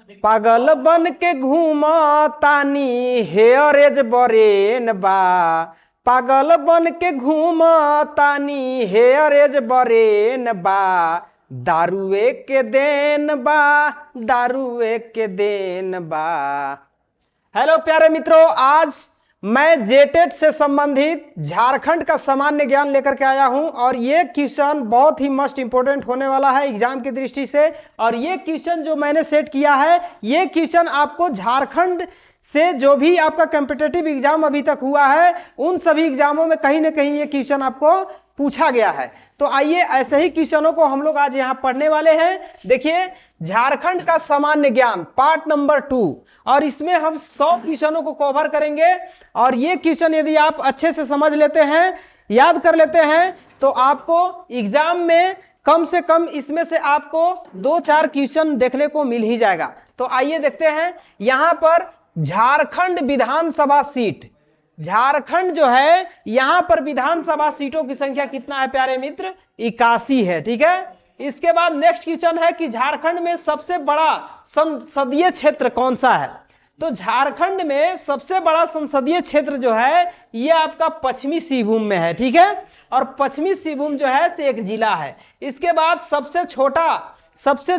पागल बन के घूमा तानी हेयर एज बरेन बा, पागल बन के घूमा तानी हेयर एज बरेन बा, दारुए के देन बा, दारुए के देन बा। हेलो प्यारे मित्रों, आज मैं जेटेट से संबंधित झारखंड का सामान्य ज्ञान लेकर के आया हूं और ये क्वेश्चन बहुत ही मस्ट इंपोर्टेंट होने वाला है एग्जाम की दृष्टि से। और ये क्वेश्चन जो मैंने सेट किया है, ये क्वेश्चन आपको झारखंड से जो भी आपका कॉम्पिटिटिव एग्जाम अभी तक हुआ है उन सभी एग्जामों में कहीं ना कहीं ये क्वेश्चन आपको पूछा गया है। तो आइए ऐसे ही क्वेश्चनों को हम लोग आज यहां पढ़ने वाले हैं। देखिए, झारखंड का सामान्य ज्ञान पार्ट नंबर 2, और इसमें हम 100 क्वेश्चनों को कवर करेंगे। और ये क्वेश्चन यदि आप अच्छे से समझ लेते हैं, याद कर लेते हैं, तो आपको एग्जाम में कम से कम इसमें से आपको 2-4 क्वेश्चन देखने को मिल ही जाएगा। तो आइए देखते हैं। यहां पर झारखंड विधानसभा सीट, झारखंड जो है यहां पर विधानसभा सीटों की संख्या कितना है प्यारे मित्र? 81 है। ठीक है। इसके बाद नेक्स्ट क्वेश्चन है कि झारखंड में सबसे बड़ा संसदीय क्षेत्र कौन सा है? तो झारखंड में सबसे बड़ा संसदीय क्षेत्र जो है ये आपका पश्चिमी सिंहभूम में है। ठीक है। और पश्चिमी सिंहभूम जो है से एक जिला है। इसके बाद सबसे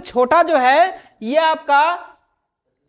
छोटा जो है ये आपका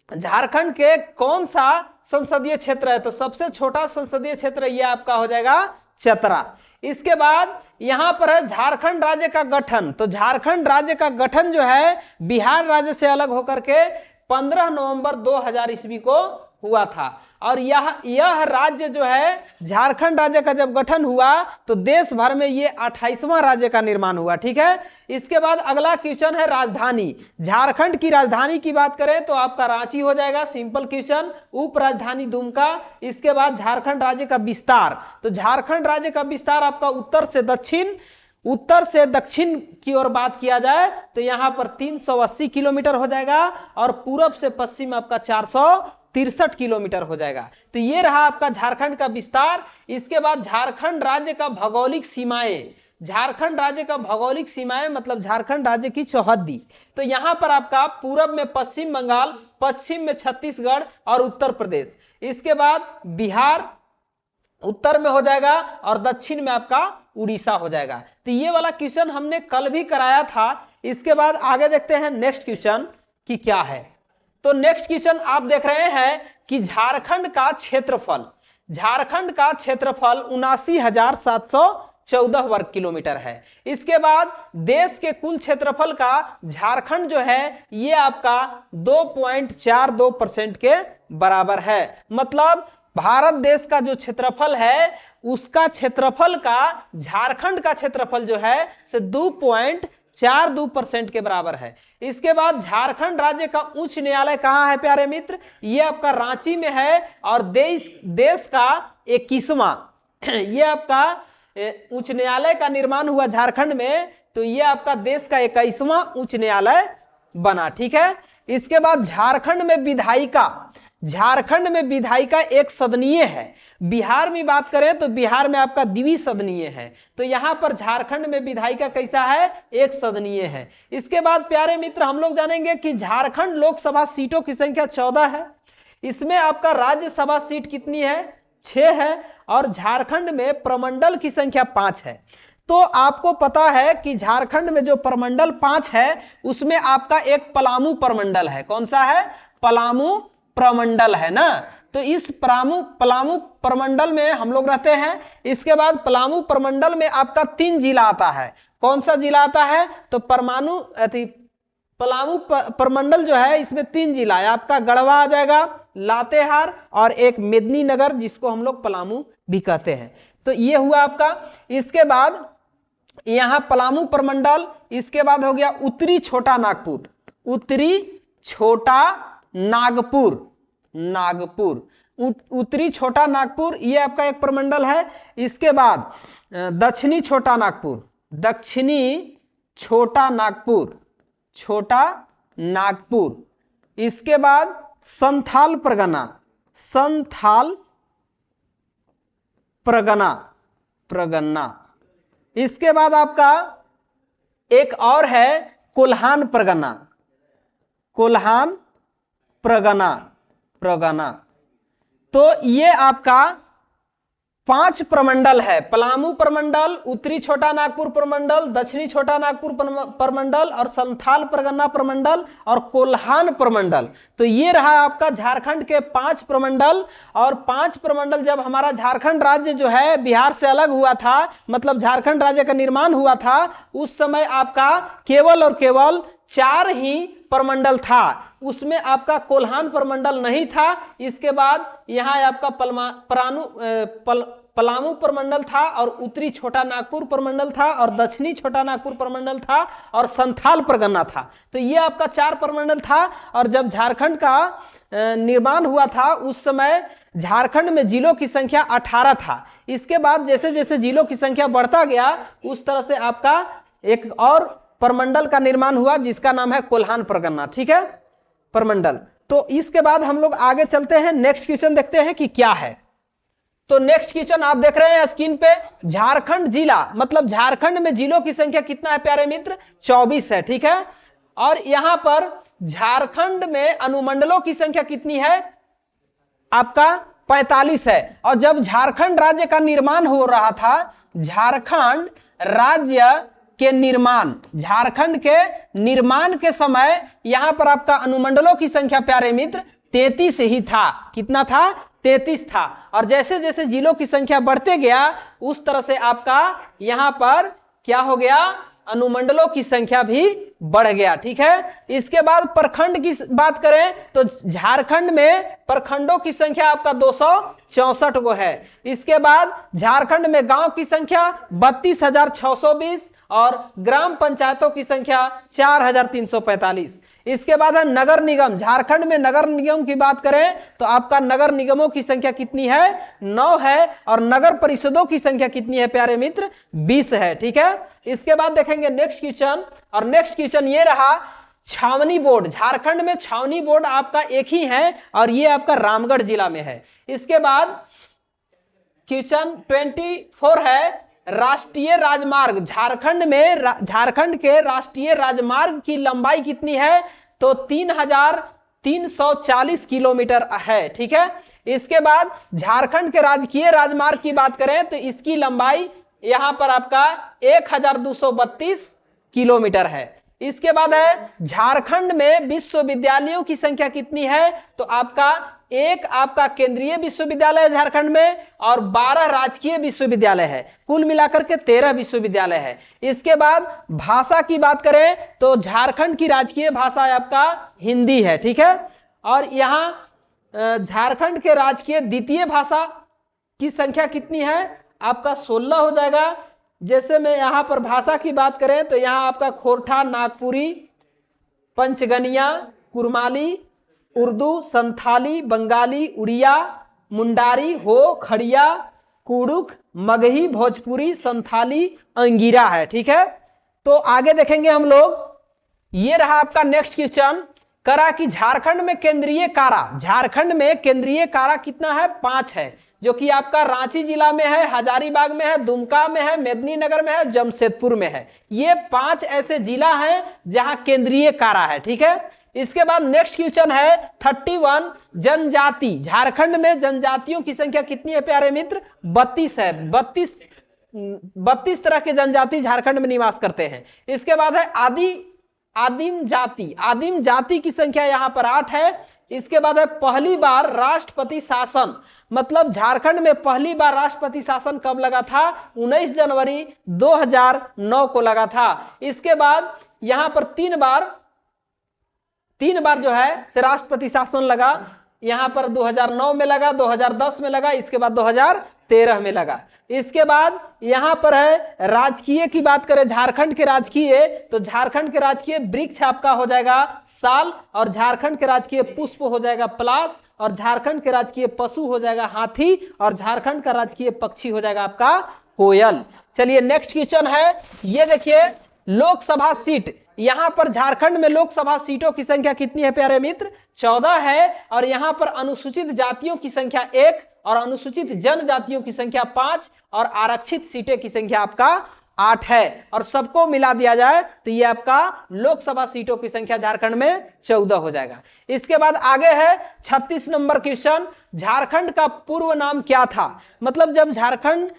झारखंड के कौन सा संसदीय क्षेत्र है? तो सबसे छोटा संसदीय क्षेत्र ये आपका हो जाएगा चतरा। इसके बाद यहां पर है झारखंड राज्य का गठन। तो झारखंड राज्य का गठन जो है बिहार राज्य से अलग होकर के 15 नवंबर 2000 ईस्वी को हुआ था। और यह राज्य जो है झारखंड राज्य का जब गठन हुआ तो देश भर में ये 28वां राज्य का निर्माण हुआ। ठीक है। इसके बाद अगला क्वेश्चन है राजधानी। झारखंड की राजधानी की बात करें तो आपका रांची हो जाएगा, सिंपल क्वेश्चन। उप राजधानी दुमका। इसके बाद झारखंड राज्य का विस्तार। तो झारखंड राज्य का विस्तार आपका उत्तर से दक्षिण की ओर बात किया जाए तो यहां पर 380 किलोमीटर हो जाएगा और पूरब से पश्चिम आपका 463 किलोमीटर हो जाएगा। तो ये रहा आपका झारखंड का विस्तार। इसके बाद झारखंड राज्य का भौगोलिक सीमाएं। झारखंड राज्य का भौगोलिक सीमाएं मतलब झारखंड राज्य की चौहद्दी। तो यहां पर आपका पूरब में पश्चिम बंगाल, पश्चिम में छत्तीसगढ़ और उत्तर प्रदेश। इसके बाद बिहार उत्तर में हो जाएगा और दक्षिण में आपका उड़ीसा हो जाएगा। तो ये वाला क्वेश्चन हमने कल भी कराया था। इसके बाद आगे देखते हैं नेक्स्ट क्वेश्चन कि क्या है। तो नेक्स्ट क्वेश्चन आप देख रहे हैं कि झारखंड का क्षेत्रफल 79,714 वर्ग किलोमीटर है। इसके बाद देश के कुल क्षेत्रफल का झारखंड जो है ये आपका 2.42% के बराबर है। मतलब भारत देश का जो क्षेत्रफल है उसका क्षेत्रफल का झारखंड का क्षेत्रफल जो है से 2.42% के बराबर है। इसके बाद झारखंड राज्य का उच्च न्यायालय कहां है प्यारे मित्र? ये आपका रांची में है। और देश का 21वां ये आपका उच्च न्यायालय का निर्माण हुआ झारखंड में, तो ये आपका देश का 21वां उच्च न्यायालय बना। ठीक है। इसके बाद झारखंड में विधायिका एक सदनीय है। बिहार में बात करें तो बिहार में आपका द्विसदनीय है। तो यहां पर झारखंड में विधायिका कैसा है? एक सदनीय है। इसके बाद प्यारे मित्र हम लोग जानेंगे कि झारखंड लोकसभा सीटों की संख्या 14 है। इसमें आपका राज्यसभा सीट कितनी है? 6 है। और झारखंड में प्रमंडल की संख्या 5 है। तो आपको पता है कि झारखंड में जो प्रमंडल 5 है उसमें आपका एक पलामू प्रमंडल है। कौन सा है? पलामू प्रमंडल है ना। तो इस पलामू प्रमंडल में हम लोग रहते हैं। इसके बाद पलामू प्रमंडल में आपका 3 जिला आता है। कौन सा जिला आता है? तो पलामू प्रमंडल जो है इसमें 3 जिला है। आपका गढ़वा आ जाएगा, लातेहार और एक मेदिनीनगर जिसको हम लोग पलामू भी कहते हैं। तो ये हुआ आपका। इसके बाद यहां पलामू प्रमंडल। इसके बाद हो गया उत्तरी छोटा नागपुर, ये आपका एक प्रमंडल है। इसके बाद दक्षिणी छोटा नागपुर। इसके बाद संथाल परगना। इसके बाद आपका एक और है कोल्हान परगना, परगना। तो ये आपका 5 प्रमंडल है, पलामू प्रमंडल, उत्तरी छोटा नागपुर प्रमंडल, दक्षिणी छोटा नागपुर प्रमंडल और संथाल परगना प्रमंडल और कोल्हान प्रमंडल। तो ये रहा आपका झारखंड के 5 प्रमंडल। और 5 प्रमंडल जब हमारा झारखंड राज्य जो है बिहार से अलग हुआ था, मतलब झारखंड राज्य का निर्माण हुआ था, उस समय आपका केवल और केवल 4 ही प्रमंडल था, उसमें आपका कोल्हान प्रमंडल नहीं था। इसके बाद यहां आपका पलामू प्रमंडल था और उत्तरी छोटा नागपुर प्रमंडल था और दक्षिणी छोटा नागपुर प्रमंडल था और संथाल परगना था। तो ये आपका 4 प्रमंडल था। और जब झारखंड का निर्माण हुआ था उस समय झारखंड में जिलों की संख्या 18 था। इसके बाद जैसे जैसे जिलों की संख्या बढ़ता गया उस तरह से आपका एक और प्रमंडल का निर्माण हुआ जिसका नाम है कोल्हान परगना, ठीक है, प्रमंडल। तो इसके बाद हम लोग आगे चलते हैं, नेक्स्ट क्वेश्चन देखते हैं कि क्या है। तो नेक्स्ट क्वेश्चन आप देख रहे हैं स्क्रीन पे, झारखंड जिला, मतलब झारखंड में जिलों की संख्या कितना है प्यारे मित्र, 24 है, ठीक है। और यहां पर झारखंड में अनुमंडलों की संख्या कितनी है, आपका 45 है। और जब झारखंड राज्य का निर्माण हो रहा था, झारखंड राज्य के निर्माण, झारखंड के निर्माण के समय यहां पर आपका अनुमंडलों की संख्या प्यारे मित्र 33 ही था। कितना था, 33 था। और जैसे जैसे जिलों की संख्या बढ़ते गया उस तरह से आपका यहां पर क्या हो गया, अनुमंडलों की संख्या भी बढ़ गया, ठीक है। इसके बाद प्रखंड की बात करें तो झारखंड में प्रखंडों की संख्या आपका 264 गो है। इसके बाद झारखंड में गांव की संख्या 32,620 और ग्राम पंचायतों की संख्या 4,345। इसके बाद है नगर निगम, झारखंड में नगर निगम की बात करें तो आपका नगर निगमों की संख्या कितनी है, 9 है। और नगर परिषदों की संख्या कितनी है प्यारे मित्र, 20 है, ठीक है। इसके बाद देखेंगे नेक्स्ट क्वेश्चन, और नेक्स्ट क्वेश्चन ये रहा, छावनी बोर्ड, झारखंड में छावनी बोर्ड आपका एक ही है और ये आपका रामगढ़ जिला में है। इसके बाद क्वेश्चन 24 है, राष्ट्रीय राजमार्ग, झारखंड में झारखंड के राष्ट्रीय राजमार्ग की लंबाई कितनी है, तो 3,340 किलोमीटर है, ठीक है। इसके बाद झारखंड के राजकीय राजमार्ग की बात करें तो इसकी लंबाई यहां पर आपका 1,232 किलोमीटर है। इसके बाद है झारखंड में विश्वविद्यालयों की संख्या कितनी है, तो आपका केंद्रीय विश्वविद्यालय है झारखंड में और 12 राजकीय विश्वविद्यालय है, कुल मिलाकर के 13 विश्वविद्यालय है। इसके बाद भाषा की बात करें तो झारखंड की राजकीय भाषा आपका हिंदी है, ठीक है। और यहां झारखंड के राजकीय द्वितीय भाषा की संख्या कितनी है, आपका 16 हो जाएगा। जैसे में यहां पर भाषा की बात करें तो यहां आपका खोरठा, नागपुरी, पंचगनिया, कुरमाली, उर्दू, संथाली, बंगाली, उड़िया, मुंडारी, हो, खड़िया, कुड़ुक, मगही, भोजपुरी, संथाली, अंगिरा है, ठीक है। तो आगे देखेंगे हम लोग, ये रहा आपका नेक्स्ट क्वेश्चन, करा कि झारखंड में केंद्रीय कारा, झारखंड में केंद्रीय कारा कितना है, 5 है, जो कि आपका रांची जिला में है, हजारीबाग में है, दुमका में है, मेदिनीनगर में है, जमशेदपुर में है। ये 5 ऐसे जिला हैं जहां केंद्रीय कारा है, ठीक है। इसके बाद नेक्स्ट क्वेश्चन है 31, जनजाति, झारखंड में जनजातियों की संख्या कितनी है प्यारे मित्र, 32 है। 32 तरह के जनजाति झारखंड में निवास करते हैं। इसके बाद है आदिम जाति, आदिम जाति की संख्या यहां पर 8 है। इसके बाद है पहली बार राष्ट्रपति शासन, मतलब झारखंड में पहली बार राष्ट्रपति शासन कब लगा था, 19 जनवरी 2009 को लगा था। इसके बाद यहां पर 3 बार जो है से राष्ट्रपति शासन लगा, यहां पर 2009 में लगा, 2010 में लगा, इसके बाद 2013 में लगा। इसके बाद यहां पर है राजकीय की बात करें, झारखंड के राजकीय, तो झारखंड के राजकीय वृक्ष आपका हो जाएगा साल, और झारखंड के राजकीय पुष्प हो जाएगा पलाश, और झारखंड के राजकीय पशु हो जाएगा हाथी, और झारखंड का राजकीय पक्षी हो जाएगा आपका कोयल। चलिए नेक्स्ट क्वेश्चन है, ये देखिए लोकसभा सीट, यहां पर झारखंड में लोकसभा सीटों की संख्या कितनी है प्यारे मित्र, 14 है। और यहां पर अनुसूचित जातियों की संख्या 1 और अनुसूचित जनजातियों की संख्या 5 और आरक्षित सीटें की संख्या आपका 8 है और सबको मिला दिया जाए तो ये आपका लोकसभा सीटों की संख्या झारखंड में 14 हो जाएगा। इसके बाद आगे है 36 नंबर क्वेश्चन, झारखंड का पूर्व नाम क्या था? मतलब जब झारखंड,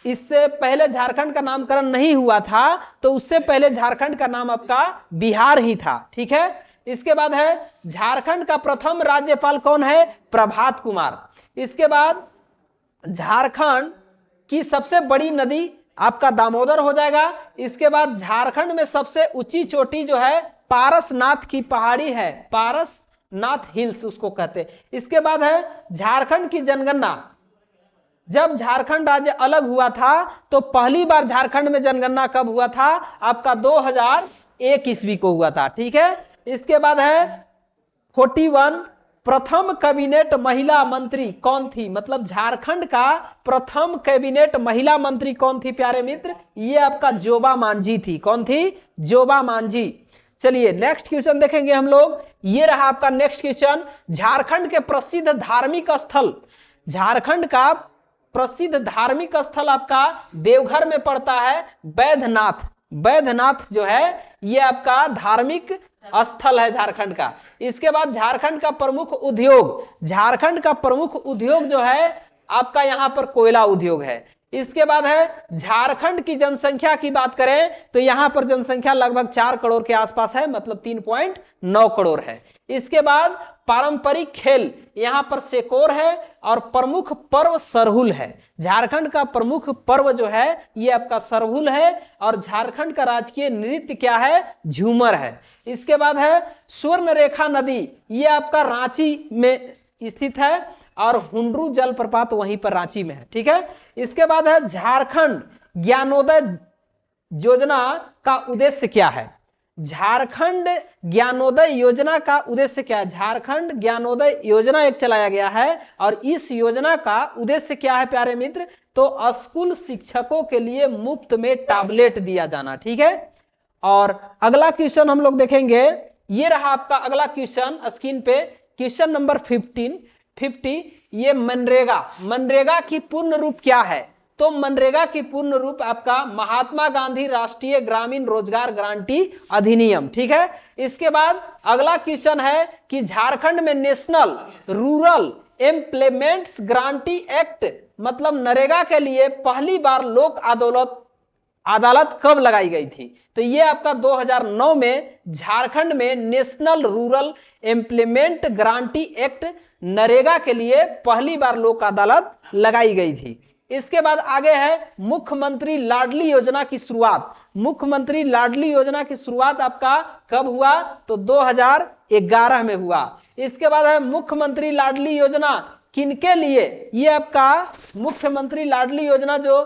इससे पहले झारखंड का नामकरण नहीं हुआ था तो उससे पहले झारखंड का नाम आपका बिहार ही था, ठीक है। इसके बाद है झारखंड का प्रथम राज्यपाल कौन है? प्रभात कुमार। इसके बाद झारखंड की सबसे बड़ी नदी आपका दामोदर हो जाएगा। इसके बाद झारखंड में सबसे ऊंची चोटी जो है पारसनाथ की पहाड़ी है, पारसनाथ हिल्स उसको कहते हैं। इसके बाद है झारखंड की जनगणना, जब झारखंड राज्य अलग हुआ था तो पहली बार झारखंड में जनगणना कब हुआ था? आपका 2001 ईस्वी को हुआ था, ठीक है। इसके बाद है 41 प्रथम कैबिनेट महिला मंत्री कौन थी? मतलब झारखंड का प्रथम कैबिनेट महिला मंत्री कौन थी प्यारे मित्र? ये आपका जोबा मांझी थी। कौन थी? जोबा मांझी। चलिए नेक्स्ट क्वेश्चन देखेंगे हम लोग। ये रहा आपका नेक्स्ट क्वेश्चन, झारखंड के प्रसिद्ध धार्मिक स्थल, झारखंड का प्रसिद्ध धार्मिक स्थल आपका देवघर में पड़ता है बैद्यनाथ। बैद्यनाथ जो है ये आपका धार्मिक स्थल है झारखंड का। इसके बाद झारखंड का प्रमुख उद्योग, झारखंड का प्रमुख उद्योग जो है आपका यहां पर कोयला उद्योग है। इसके बाद है झारखंड की जनसंख्या की बात करें तो यहां पर जनसंख्या लगभग 4 करोड़ के आसपास है, मतलब 3.9 करोड़ है। इसके बाद पारंपरिक खेल यहां पर सेकोर है और प्रमुख पर्व सरहुल है। झारखंड का प्रमुख पर्व जो है ये आपका सरहुल है और झारखंड का राजकीय नृत्य क्या है? झूमर है। इसके बाद है स्वर्ण रेखा नदी, ये आपका रांची में स्थित है और हुंडरू जलप्रपात वहीं पर रांची में है, ठीक है। इसके बाद है झारखंड ज्ञानोदय योजना का उद्देश्य क्या है? झारखंड ज्ञानोदय योजना का उद्देश्य क्या है? झारखंड ज्ञानोदय योजना एक चलाया गया है और इस योजना का उद्देश्य क्या है प्यारे मित्र? तो स्कूल शिक्षकों के लिए मुफ्त में टैबलेट दिया जाना, ठीक है। और अगला क्वेश्चन हम लोग देखेंगे, ये रहा आपका अगला क्वेश्चन स्क्रीन पे, क्वेश्चन नंबर 50। ये मनरेगा, मनरेगा की पूर्ण रूप क्या है? तो मनरेगा की पूर्ण रूप आपका महात्मा गांधी राष्ट्रीय ग्रामीण रोजगार गारंटी अधिनियम, ठीक है। इसके बाद अगला क्वेश्चन है कि झारखंड में national rural employments guarantee act, मतलब नरेगा के लिए पहली बार लोक अदालत कब लगाई गई थी? तो ये आपका 2009 में झारखंड में national rural employment guarantee act NREGA के लिए पहली बार लोक अदालत लगाई गई थी। इसके बाद आगे है मुख्यमंत्री लाडली योजना की शुरुआत। मुख्यमंत्री लाडली योजना की शुरुआत आपका कब हुआ? तो 2011 में हुआ। इसके बाद है मुख्यमंत्री लाडली योजना किनके लिए? ये आपका मुख्यमंत्री लाडली योजना जो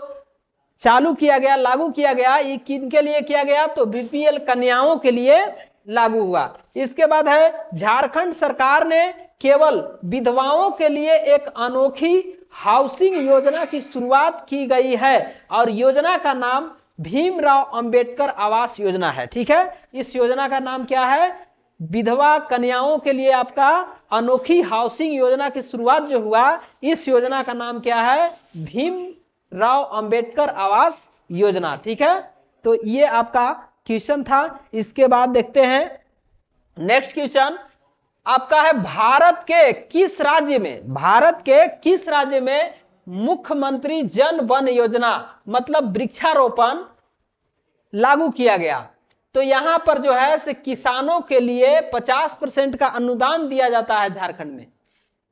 चालू किया गया, लागू किया गया, ये किनके लिए किया गया? तो बीपीएल कन्याओं के लिए लागू हुआ। इसके बाद है झारखंड सरकार ने केवल विधवाओं के लिए एक अनोखी हाउसिंग योजना की शुरुआत की गई है और योजना का नाम भीमराव अंबेडकर आवास योजना है, ठीक है। इस योजना का नाम क्या है? विधवा कन्याओं के लिए आपका अनोखी हाउसिंग योजना की शुरुआत जो हुआ, इस योजना का नाम क्या है? भीमराव अंबेडकर आवास योजना, ठीक है। तो ये आपका क्वेश्चन था। इसके बाद देखते हैं नेक्स्ट क्वेश्चन आपका है भारत के किस राज्य में, भारत के किस राज्य में मुख्यमंत्री जन वन योजना मतलब वृक्षारोपण लागू किया गया? तो यहां पर जो है से किसानों के लिए 50% का अनुदान दिया जाता है झारखंड में।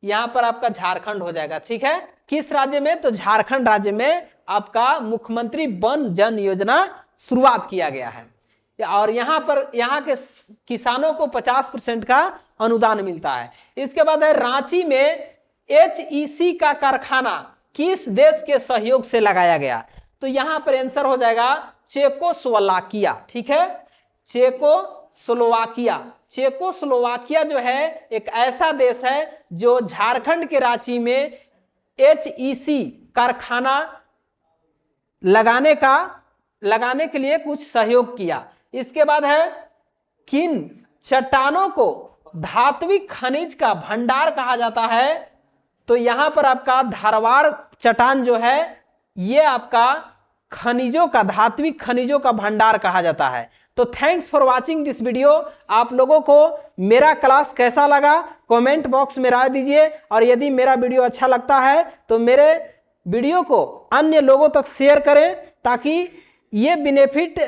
यहां पर आपका झारखंड हो जाएगा, ठीक है। किस राज्य में? तो झारखंड राज्य में आपका मुख्यमंत्री वन जन योजना शुरुआत किया गया है और यहां पर यहां के किसानों को 50% का अनुदान मिलता है। इसके बाद है रांची में HEC का कारखाना किस देश के सहयोग से लगाया गया? तो यहां पर आंसर हो जाएगा चेकोस्लोवाकिया, ठीक है। चेकोस्लोवाकिया, चेकोस्लोवाकिया जो है एक ऐसा देश है जो झारखंड के रांची में HEC कारखाना लगाने के लिए कुछ सहयोग किया। इसके बाद है किन चट्टानों को धात्विक खनिज का भंडार कहा जाता है? तो यहां पर आपका धारवाड़ चट्टान जो है ये आपका खनिजों का, धात्विक खनिजों का भंडार कहा जाता है। तो thanks for watching this video. आप लोगों को मेरा क्लास कैसा लगा कमेंट बॉक्स में राय दीजिए, और यदि मेरा वीडियो अच्छा लगता है तो मेरे वीडियो को अन्य लोगों तक शेयर करें ताकि ये बेनिफिट